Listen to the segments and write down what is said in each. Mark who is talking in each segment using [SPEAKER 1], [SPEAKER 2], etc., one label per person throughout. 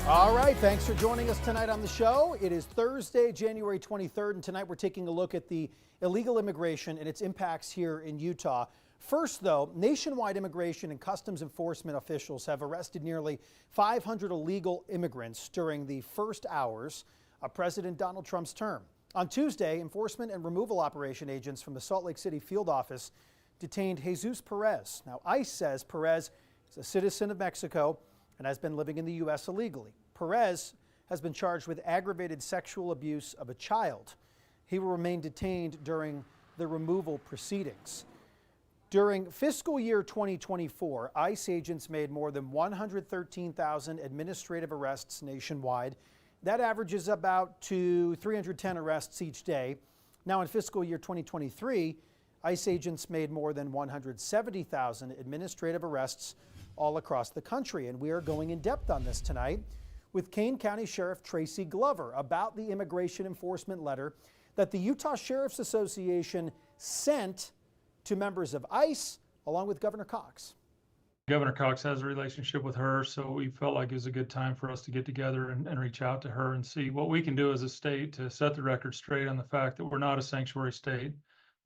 [SPEAKER 1] All right, thanks for joining us tonight on the show. It is Thursday, January 23rd, and tonight we're taking a look at the illegal immigration and its impacts here in Utah. First, though, nationwide immigration and customs enforcement officials have arrested nearly 500 illegal immigrants during the first hours of President Donald Trump's term. On Tuesday, enforcement and removal operation agents from the Salt Lake City field office detained Jesus Perez. Now, ICE says Perez is a citizen of Mexico and has been living in the U.S. illegally. Perez has been charged with aggravated sexual abuse of a child. He will remain detained during the removal proceedings. During fiscal year 2024, ICE agents made more than 113,000 administrative arrests nationwide. That averages about to 310 arrests each day. Now in fiscal year 2023, ICE agents made more than 170,000 administrative arrests all across the country. And we are going in depth on this tonight with Kane County Sheriff Tracey Glover about the immigration enforcement letter that the Utah Sheriff's Association sent to members of ICE along with Governor Cox.
[SPEAKER 2] Governor Cox has a relationship with her, so we felt like it was a good time for us to get together and reach out to her and see what we can do as a state to set the record straight on the fact that we're not a sanctuary state.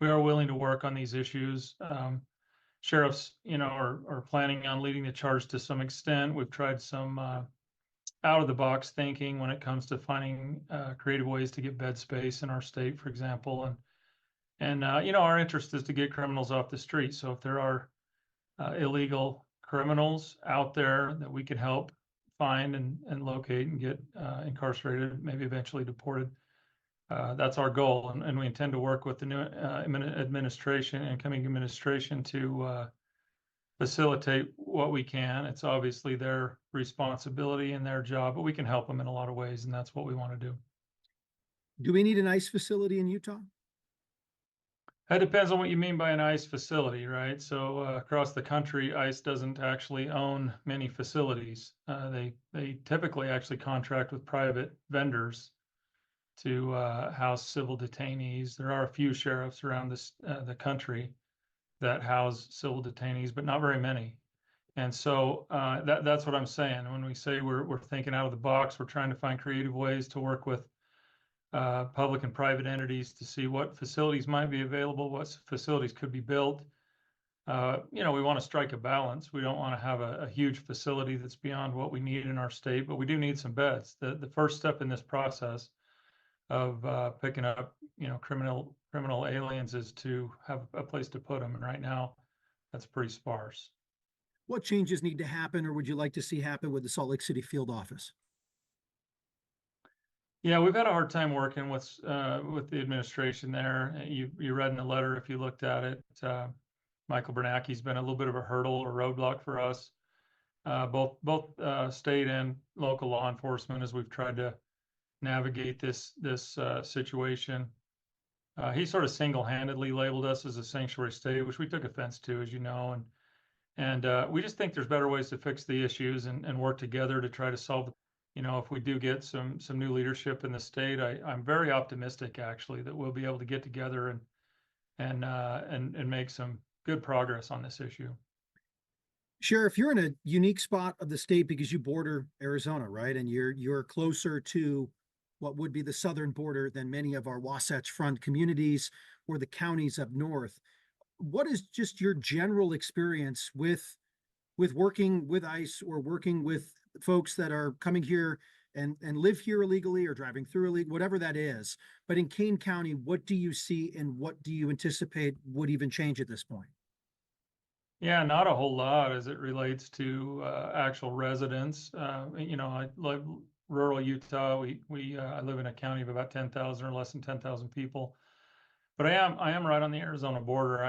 [SPEAKER 2] We are willing to work on these issues. Sheriffs, are planning on leading the charge to some extent. We've tried some out-of-the-box thinking when it comes to finding creative ways to get bed space in our state, for example. And our interest is to get criminals off the street. So if there are illegal criminals out there that we can help find and locate and get incarcerated, maybe eventually deported, that's our goal, and we intend to work with the new administration, incoming administration, to facilitate what we can. It's obviously their responsibility and their job, but we can help them in a lot of ways, and that's what we want to do.
[SPEAKER 3] Do we need an ICE facility in Utah?
[SPEAKER 2] That depends on what you mean by an ICE facility, right? So across the country, ICE doesn't actually own many facilities. They typically actually contract with private vendors to house civil detainees. There are a few sheriffs around the country that house civil detainees, but not very many. And so that's what I'm saying. When we say we're thinking out of the box, we're trying to find creative ways to work with public and private entities to see what facilities might be available, what facilities could be built. We want to strike a balance. We don't want to have a huge facility that's beyond what we need in our state, but we do need some beds. The first step in this process of picking up, criminal aliens is to have a place to put them. And right now, that's pretty sparse.
[SPEAKER 3] What changes need to happen, or would you like to see happen with the Salt Lake City field office?
[SPEAKER 2] Yeah, we've had a hard time working with the administration there. You read in the letter, if you looked at it, Michael Bernanke's been a little bit of a hurdle or roadblock for us, both state and local law enforcement, as we've tried to navigate this situation. He sort of single-handedly labeled us as a sanctuary state, which we took offense to, as you know, and we just think there's better ways to fix the issues and work together to try to solve. If we do get some new leadership in the state, I'm very optimistic actually that we'll be able to get together and make some good progress on this issue.
[SPEAKER 3] Sheriff, you're in a unique spot of the state because you border Arizona, right? And you're closer to what would be the southern border than many of our Wasatch Front communities or the counties up north. What is just your general experience with working with ICE or working with folks that are coming here and live here illegally or driving through illegally, whatever that is? But in Kane County, what do you see and what do you anticipate would even change at this point?
[SPEAKER 2] Yeah, not a whole lot as it relates to actual residents. I live rural Utah. I live in a county of about 10,000 or less than 10,000 people. But I am right on the Arizona border.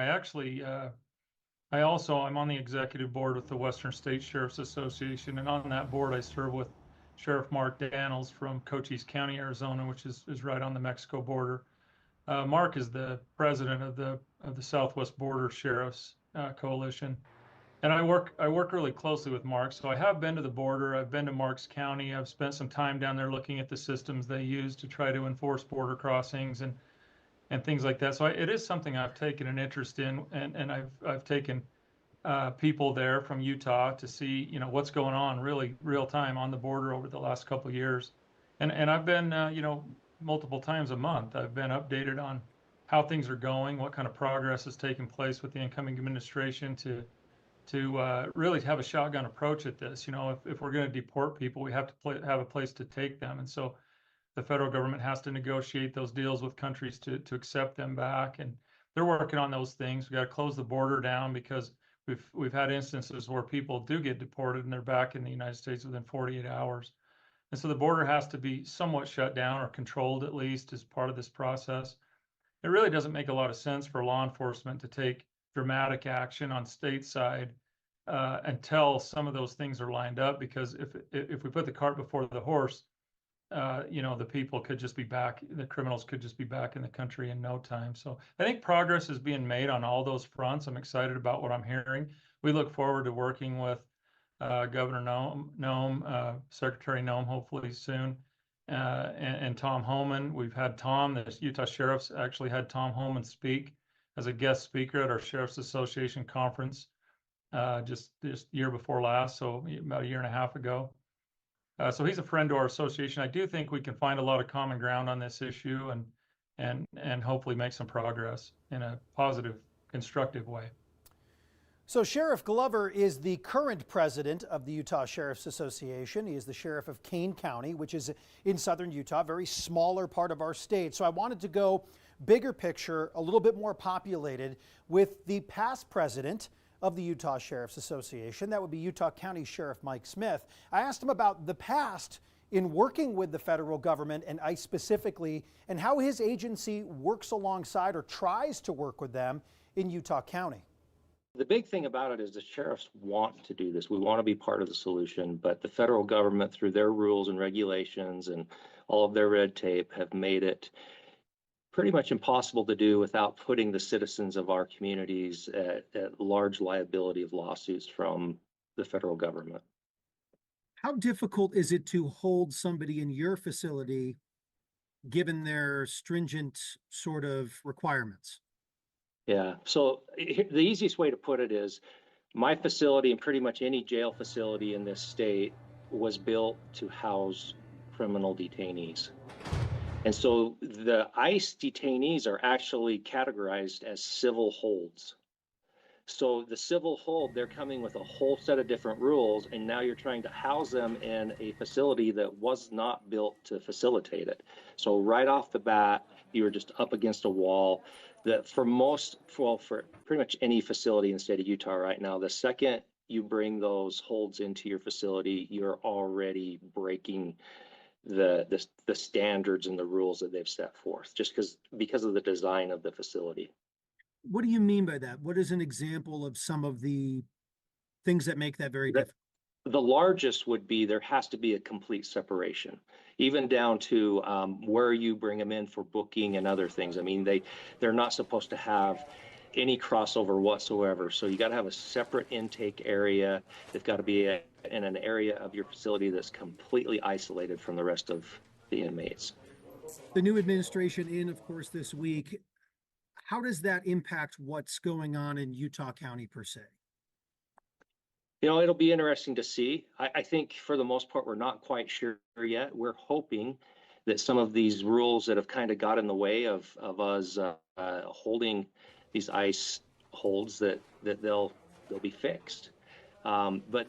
[SPEAKER 2] I'm on the executive board with the Western State Sheriff's Association, and on that board I serve with Sheriff Mark Daniels from Cochise County, Arizona, which is right on the Mexico border. Mark is the president of the Southwest Border Sheriffs Coalition, and I work really closely with Mark. So I have been to the border. I've been to Marks County. I've spent some time down there looking at the systems they use to try to enforce border crossings and things like that. So it is something I've taken an interest in, and I've taken people there from Utah to see, what's going on really real time on the border over the last couple of years. And I've been, multiple times a month, I've been updated on how things are going, what kind of progress is taking place with the incoming administration to really have a shotgun approach at this. If we're going to deport people, we have to have a place to take them. And so the federal government has to negotiate those deals with countries to accept them back. And they're working on those things. We got to close the border down because we've had instances where people do get deported and they're back in the United States within 48 hours. And so the border has to be somewhat shut down or controlled, at least, as part of this process. It really doesn't make a lot of sense for law enforcement to take dramatic action on state side until some of those things are lined up, because if we put the cart before the horse, the people could just be back, the criminals could just be back in the country in no time. So I think progress is being made on all those fronts. I'm excited about what I'm hearing. We look forward to working with Governor Noem, Secretary Noem, hopefully soon, and Tom Homan. We've had Tom, the Utah Sheriff's actually had Tom Homan speak as a guest speaker at our Sheriff's Association conference just this year before last, so about a year and a half ago. So he's a friend to our association. I do think we can find a lot of common ground on this issue and hopefully make some progress in a positive, constructive way.
[SPEAKER 1] So Sheriff Glover is the current president of the Utah Sheriff's Association. He is the sheriff of Kane County, which is in southern Utah, a very smaller part of our state. So I wanted to go bigger picture, a little bit more populated, with the past president of the Utah Sheriff's Association. That would be Utah County Sheriff Mike Smith. I asked him about the past in working with the federal government and ICE specifically, and how his agency works alongside or tries to work with them in Utah County.
[SPEAKER 4] The big thing about it is the sheriffs want to do this. We want to be part of the solution, but the federal government, through their rules and regulations and all of their red tape, have made it pretty much impossible to do without putting the citizens of our communities at large liability of lawsuits from the federal government.
[SPEAKER 3] How difficult is it to hold somebody in your facility given their stringent sort of requirements?
[SPEAKER 4] Yeah, so the easiest way to put it is my facility, and pretty much any jail facility in this state, was built to house criminal detainees. And so the ICE detainees are actually categorized as civil holds. So the civil hold, they're coming with a whole set of different rules, and now you're trying to house them in a facility that was not built to facilitate it. So right off the bat, you're just up against a wall that for pretty much any facility in the state of Utah right now, the second you bring those holds into your facility, you're already breaking the standards and the rules that they've set forth, just because of the design of the facility.
[SPEAKER 3] What do you mean by that? What is an example of some of the things that make that very different?
[SPEAKER 4] The largest would be there has to be a complete separation, even down to where you bring them in for booking and other things. I mean, they're not supposed to have any crossover whatsoever. So you got to have a separate intake area. They've got to be in an area of your facility that's completely isolated from the rest of the inmates.
[SPEAKER 3] The new administration in, of course, this week. How does that impact what's going on in Utah County per se?
[SPEAKER 4] It'll be interesting to see. I think for the most part, we're not quite sure yet. We're hoping that some of these rules that have kind of got in the way of us holding these ICE holds, that they'll be fixed. But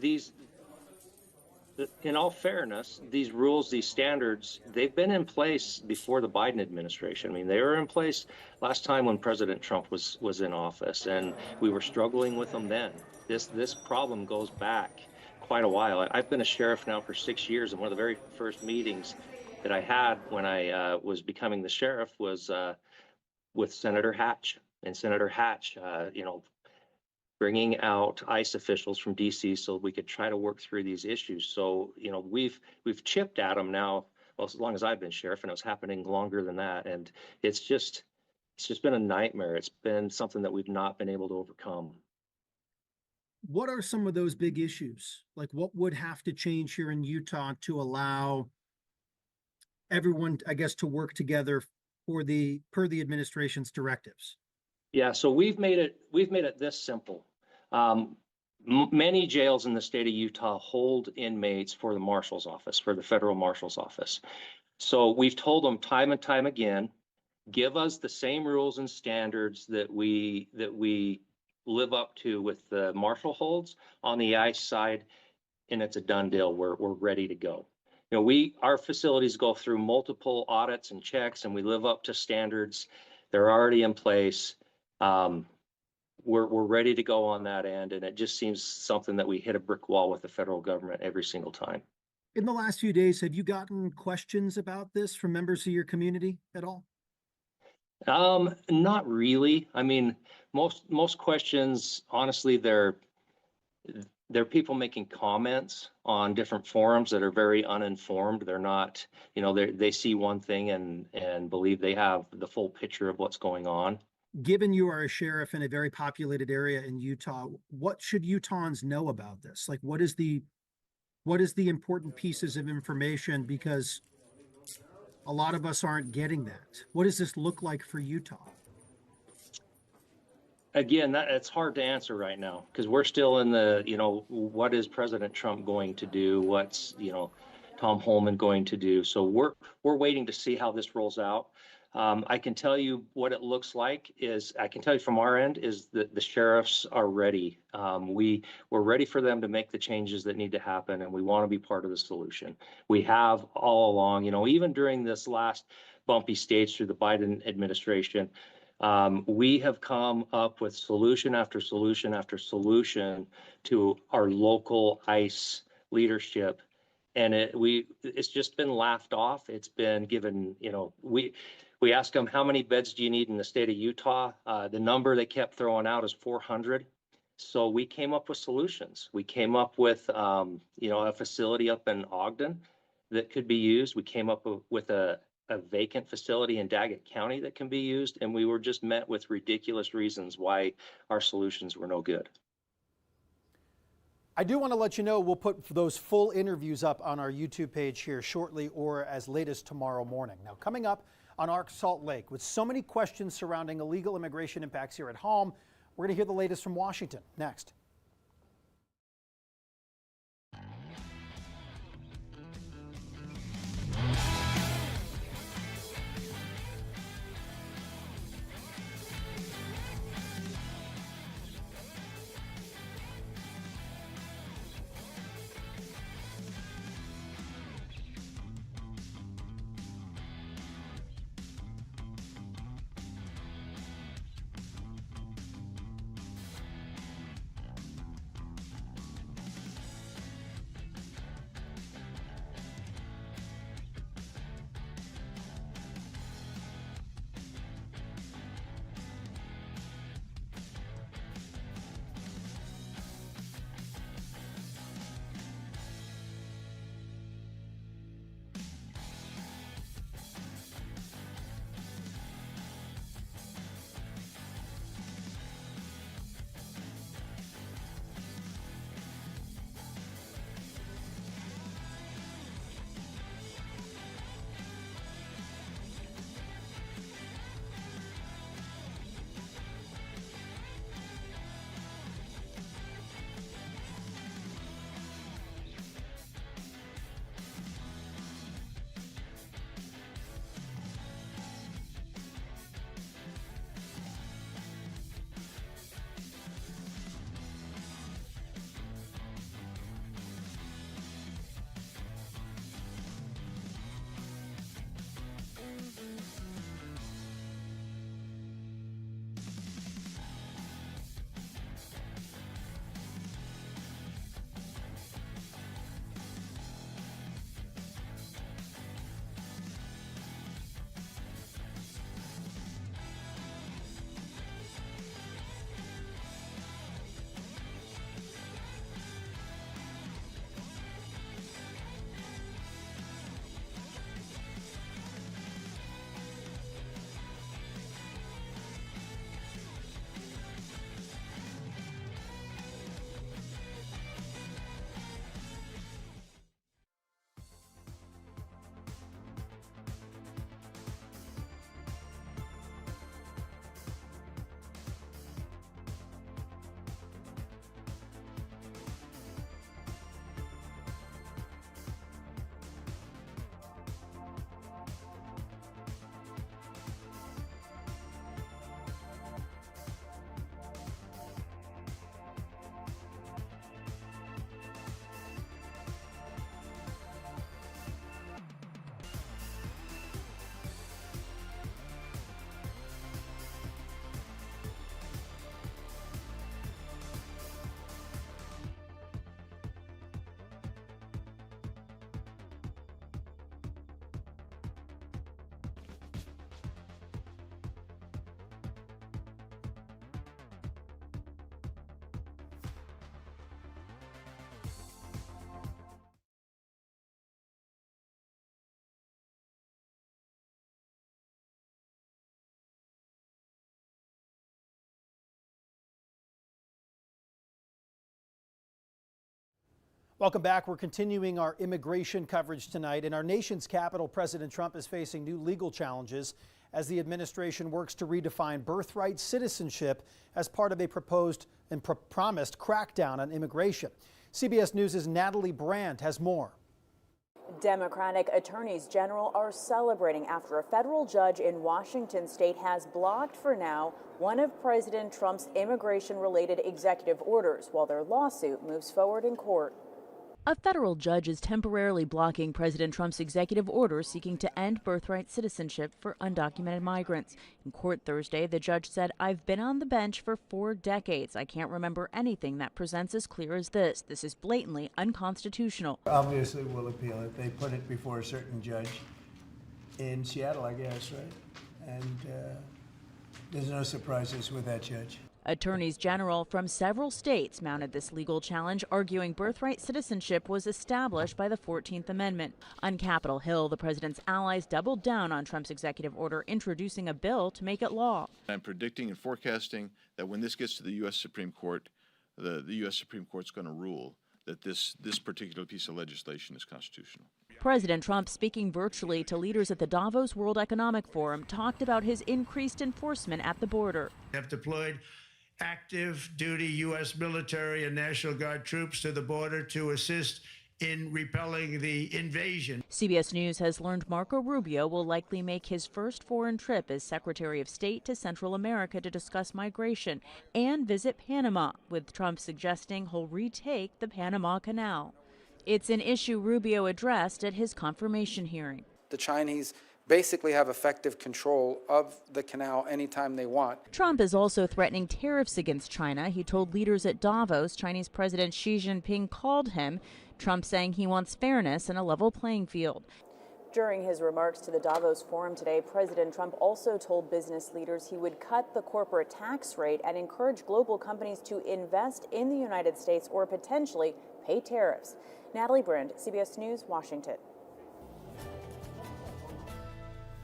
[SPEAKER 4] in all fairness, these rules, these standards, they've been in place before the Biden administration. I mean, they were in place last time when President Trump was in office, and we were struggling with them then. This problem goes back quite a while. I've been a sheriff now for 6 years, and one of the very first meetings that I had when I was becoming the sheriff was with Senator Hatch. And Senator Hatch, bringing out ICE officials from DC so we could try to work through these issues. So, we've chipped at them now, well, as long as I've been sheriff, and it was happening longer than that. And it's just been a nightmare. It's been something that we've not been able to overcome.
[SPEAKER 3] What are some of those big issues? Like, what would have to change here in Utah to allow everyone, I guess, to work together per the administration's directives?
[SPEAKER 4] Yeah, so we've made it this simple. Many jails in the state of Utah hold inmates for the marshal's office, for the federal marshal's office. So we've told them time and time again, give us the same rules and standards that we live up to with the marshal holds on the ICE side, and it's a done deal. We're ready to go. You know, our facilities go through multiple audits and checks, and we live up to standards. They're already in place. We're ready to go on that end, and it just seems something that we hit a brick wall with the federal government every single time.
[SPEAKER 3] In the last few days, have you gotten questions about this from members of your community at all?
[SPEAKER 4] Not really. I mean, most questions, honestly, they're people making comments on different forums that are very uninformed. They're not, you know, they see one thing and believe they have the full picture of what's going on.
[SPEAKER 3] Given you are a sheriff in a very populated area in Utah, what should Utahns know about this? Like, what is the important pieces of information? Because a lot of us aren't getting that. What does this look like for Utah?
[SPEAKER 4] Again, it's hard to answer right now because we're still in the, you know, what is President Trump going to do? What's, you know, Tom Holman going to do? So we're waiting to see how this rolls out. I can tell you what it looks like is, I can tell you from our end is that the sheriffs are ready. We're ready for them to make the changes that need to happen, and we want to be part of the solution. We have all along, you know, even during this last bumpy stage through the Biden administration, we have come up with solution after solution after solution to our local ICE leadership. And it's just been laughed off. It's been given, you know, we asked them, how many beds do you need in the state of Utah? The number they kept throwing out is 400. So we came up with solutions. We came up with, you know, a facility up in Ogden that could be used. We came up with a vacant facility in Daggett County that can be used. And we were just met with ridiculous reasons why our solutions were no good.
[SPEAKER 1] I do want to let you know we'll put those full interviews up on our YouTube page here shortly or as late as tomorrow morning. Now, coming up on Arc Salt Lake, with so many questions surrounding illegal immigration impacts here at home, we're going to hear the latest from Washington next. Welcome back. We're continuing our immigration coverage tonight. In our nation's capital, President Trump is facing new legal challenges as the administration works to redefine birthright citizenship as part of a proposed and promised crackdown on immigration. CBS News' Natalie Brandt has more.
[SPEAKER 5] Democratic attorneys general are celebrating after a federal judge in Washington state has blocked for now one of President Trump's immigration-related executive orders while their lawsuit moves forward in court.
[SPEAKER 6] A federal judge is temporarily blocking President Trump's executive order seeking to end birthright citizenship for undocumented migrants. In court Thursday, the judge said, "I've been on the bench for 4 decades. I can't remember anything that presents as clear as this. This is blatantly unconstitutional."
[SPEAKER 7] Obviously, we'll appeal it. They put it before a certain judge in Seattle, I guess, right? And there's no surprises with that judge.
[SPEAKER 6] Attorneys general from several states mounted this legal challenge, arguing birthright citizenship was established by the 14th Amendment. On Capitol Hill, the president's allies doubled down on Trump's executive order, introducing a bill to make it law.
[SPEAKER 8] I'm predicting and forecasting that when this gets to the U.S. Supreme Court, the U.S. Supreme Court's going to rule that this particular piece of legislation is constitutional.
[SPEAKER 6] President Trump, speaking virtually to leaders at the Davos World Economic Forum, talked about his increased enforcement at the border.
[SPEAKER 9] Have deployed active duty U.S. military and National Guard troops to the border to assist in repelling the invasion.
[SPEAKER 6] CBS News has learned Marco Rubio will likely make his first foreign trip as Secretary of State to Central America to discuss migration and visit Panama, with Trump suggesting he'll retake the Panama Canal. It's an issue Rubio addressed at his confirmation hearing.
[SPEAKER 10] The Chinese basically have effective control of the canal anytime they want.
[SPEAKER 6] Trump is also threatening tariffs against China. He told leaders at Davos Chinese President Xi Jinping called him. Trump saying he wants fairness and a level playing field.
[SPEAKER 5] During his remarks to the Davos Forum today, President Trump also told business leaders he would cut the corporate tax rate and encourage global companies to invest in the United States or potentially pay tariffs. Natalie Brandt, CBS News, Washington.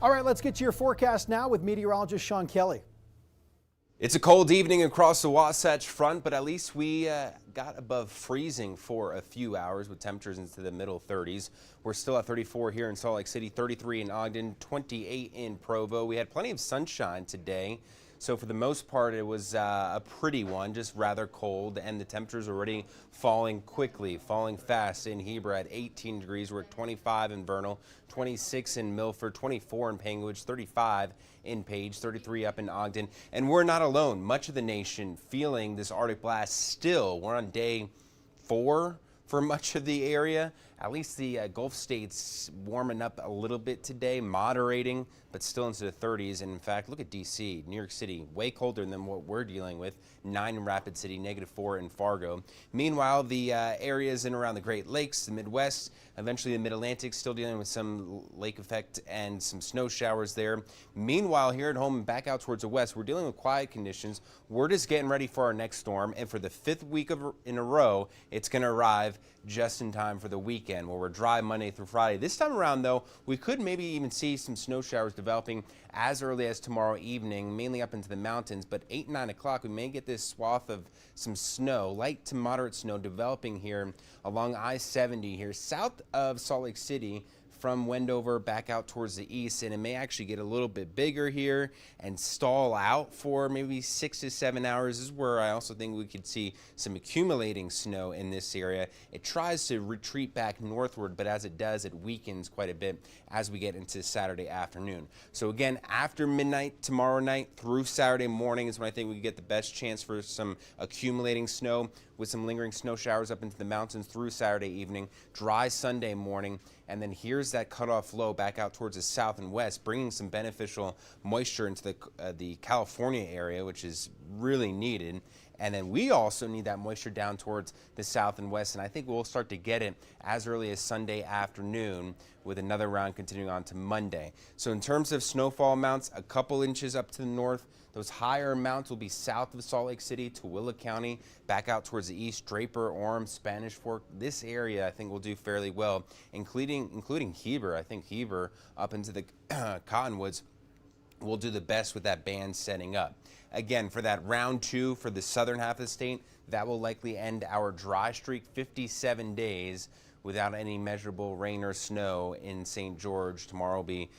[SPEAKER 1] All right, let's get to your forecast now with meteorologist Sean Kelly.
[SPEAKER 11] It's a cold evening across the Wasatch Front, but at least we got above freezing for a few hours with temperatures into the middle 30s. We're still at 34 here in Salt Lake City, 33 in Ogden, 28 in Provo. We had plenty of sunshine today. So for the most part, it was a pretty one, just rather cold, and the temperatures already falling quickly, falling fast in Heber at 18 degrees. We're at 25 in Vernal, 26 in Milford, 24 in Panguitch, 35 in Page, 33 up in Ogden. And we're not alone. Much of the nation feeling this Arctic blast still. We're on day 4 for much of the area. At least the Gulf states warming up a little bit today, moderating, but still into the 30s. And in fact, look at D.C., New York City, way colder than what we're dealing with. 9 in Rapid City, -4 in Fargo. Meanwhile, the areas in around the Great Lakes, the Midwest, eventually the Mid-Atlantic, still dealing with some lake effect and some snow showers there. Meanwhile, here at home and back out towards the west, we're dealing with quiet conditions. We're just getting ready for our next storm, and for the 5th week in a row, it's going to arrive just in time for the weekend, where we're dry Monday through Friday. This time around, though, we could maybe even see some snow showers developing as early as tomorrow evening, mainly up into the mountains. But 8, 9 o'clock, we may get this swath of some snow, light to moderate snow, developing here along I-70 here south of Salt Lake City, from Wendover back out towards the east, and it may actually get a little bit bigger here and stall out for maybe 6 to 7 hours. This is where I also think we could see some accumulating snow in this area. It tries to retreat back northward, but as it does, it weakens quite a bit as we get into Saturday afternoon. So again, after midnight tomorrow night through Saturday morning is when I think we get the best chance for some accumulating snow, with some lingering snow showers up into the mountains through Saturday evening, dry Sunday morning, and then here's that cutoff low back out towards the south and west, bringing some beneficial moisture into the California area, which is really needed. And then we also need that moisture down towards the south and west, and I think we'll start to get it as early as Sunday afternoon, with another round continuing on to Monday. So in terms of snowfall amounts, a couple inches up to the north. Those higher amounts will be south of Salt Lake City, Tooele County, back out towards the east, Draper, Orem, Spanish Fork. This area I think will do fairly well, including Heber. I think Heber up into the Cottonwoods will do the best with that band setting up. again, for that round 2 for the southern half of the state, that will likely end our dry streak, 57 days without any measurable rain or snow in St. George. Tomorrow will be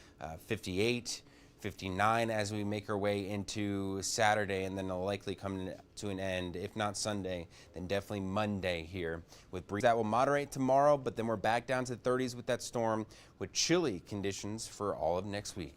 [SPEAKER 11] 58, 59 as we make our way into Saturday, and then it'll likely come to an end, if not Sunday, then definitely Monday here with breeze. That will moderate tomorrow, but then we're back down to the 30s with that storm, with chilly conditions for all of next week.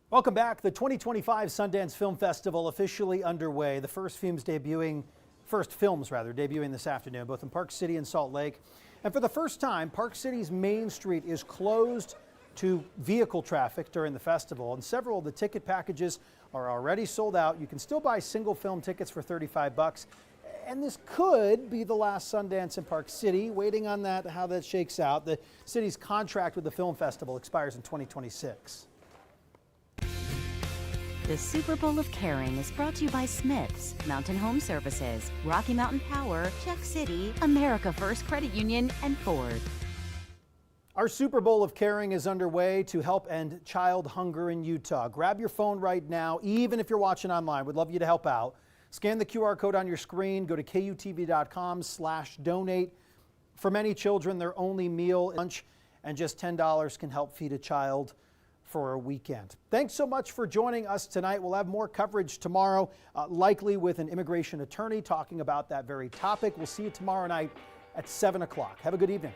[SPEAKER 1] Welcome back. The 2025 Sundance Film Festival officially underway. The first films debuting this afternoon, both in Park City and Salt Lake. And for the first time, Park City's Main Street is closed to vehicle traffic during the festival, and several of the ticket packages are already sold out. You can still buy single film tickets for $35. And this could be the last Sundance in Park City. Waiting on that, how that shakes out. The city's contract with the film festival expires in 2026.
[SPEAKER 12] The Super Bowl of Caring is brought to you by Smith's, Mountain Home Services, Rocky Mountain Power, Check City, America First Credit Union, and Ford.
[SPEAKER 1] Our Super Bowl of Caring is underway to help end child hunger in Utah. Grab your phone right now, even if you're watching online. We'd love you to help out. Scan the QR code on your screen. Go to KUTV.com/donate. For many children, their only meal is lunch, and just $10 can help feed a child for a weekend. Thanks so much for joining us tonight. We'll have more coverage tomorrow, likely with an immigration attorney talking about that very topic. We'll see you tomorrow night at 7 o'clock. Have a good evening.